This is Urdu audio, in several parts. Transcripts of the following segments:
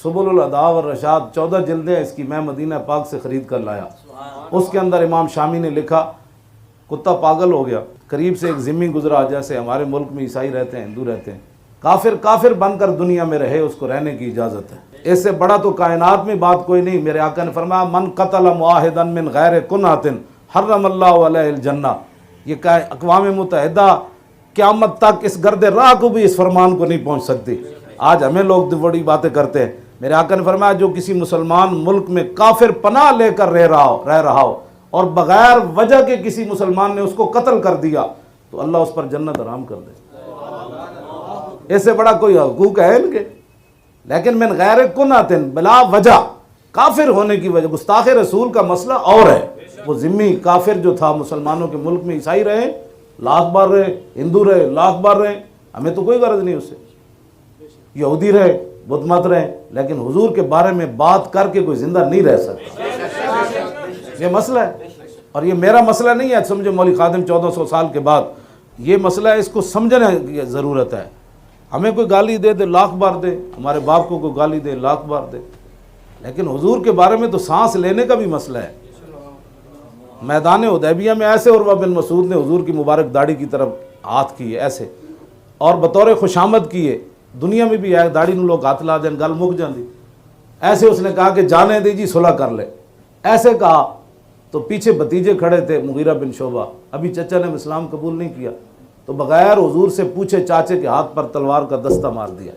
سبل الہدیٰ والرشاد 14 جلدیں اس کی میں مدینہ پاک سے خرید کر لایا۔ اس کے اندر امام شامی نے لکھا کتا پاگل ہو گیا، قریب سے ایک ذمی گزرا، جیسے ہمارے ملک میں عیسائی رہتے ہیں، ہندو رہتے ہیں، کافر بن کر دنیا میں رہے، اس کو رہنے کی اجازت ہے، اس سے بڑا تو کائنات میں بات کوئی نہیں۔ میرے آقا نے فرمایا من قتل معاہدا من غیر کنات حرم اللہ علیہ الجنہ۔ یہ اقوام متحدہ قیامت تک اس گرد راہ کو بھی اس فرمان کو نہیں پہنچ سکتی۔ آج ہمیں لوگ بڑی باتیں کرتے ہیں۔ میرے آقا نے فرمایا جو کسی مسلمان ملک میں کافر پناہ لے کر رہ رہا ہو اور بغیر وجہ کے کسی مسلمان نے اس کو قتل کر دیا تو اللہ اس پر جنت حرام کر دے۔ اس سے بڑا کوئی حقوق ہے ان کے؟ لیکن من غیر کنات بلا وجہ کافر ہونے کی وجہ، گستاخ رسول کا مسئلہ اور ہے۔ وہ ذمی کافر جو تھا مسلمانوں کے ملک میں، عیسائی رہے لاکھ بار رہے، ہندو رہے لاکھ بار رہے، ہمیں تو کوئی غرض نہیں اس سے، یہودی رہے بدھ مت رہے، لیکن حضور کے بارے میں بات کر کے کوئی زندہ نہیں رہ سکتا۔ یہ مسئلہ ہے، اور یہ میرا مسئلہ نہیں ہے، سمجھے مولوی خادم 1400 سال کے بعد یہ مسئلہ ہے، اس کو سمجھنے کی ضرورت ہے۔ ہمیں کوئی گالی دے دے لاکھ بار دے، ہمارے باپ کو کوئی گالی دے لاکھ بار دے، لیکن حضور کے بارے میں تو سانس لینے کا بھی مسئلہ ہے۔ میدان حدیبیہ میں ایسے عروہ بن مسعود نے حضور کی مبارک داڑھی کی طرف ہاتھ کیے ایسے، اور بطور خوشامد کیے، دنیا میں بھی آئے داڑھی نو لوگ ہاتھ لا دیں گل مک جاندی، ایسے اس نے کہا کہ جانے دے جی صلح کر لے، ایسے کہا تو پیچھے بھتیجے کھڑے تھے مغیرہ بن شعبہ، ابھی چچا نے اسلام قبول نہیں کیا، تو بغیر حضور سے پوچھے چاچے کے ہاتھ پر تلوار کا دستہ مار دیا،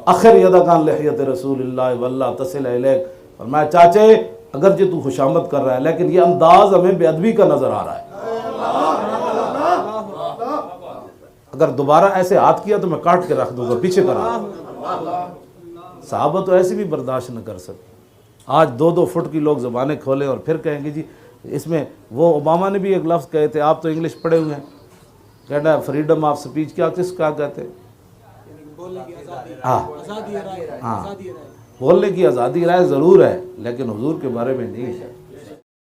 اخر یدک عن لحیۃ رسول اللہ واللہ تصل الیک۔ فرمایا چاچے اگرچہ تو خوشامد کر رہا ہے لیکن یہ انداز ہمیں بے ادبی کا نظر آ رہا ہے، اگر دوبارہ ایسے ہاتھ کیا تو میں کاٹ کے رکھ دوں گا، پیچھے کرا۔ صحابہ تو ایسے بھی برداشت نہ کر سکتے۔ آج 2-2 فٹ کی لوگ زبانیں کھولیں اور پھر کہیں گے جی اس میں، وہ اوباما نے بھی ایک لفظ کہے تھے، آپ تو انگلش پڑھے ہوئے ہیں، کہنا ہے فریڈم آف سپیچ، کیا کہتے ہیں؟ ہاں، بولنے کی آزادی رائے ضرور ہے لیکن حضور کے بارے میں نہیں ہے۔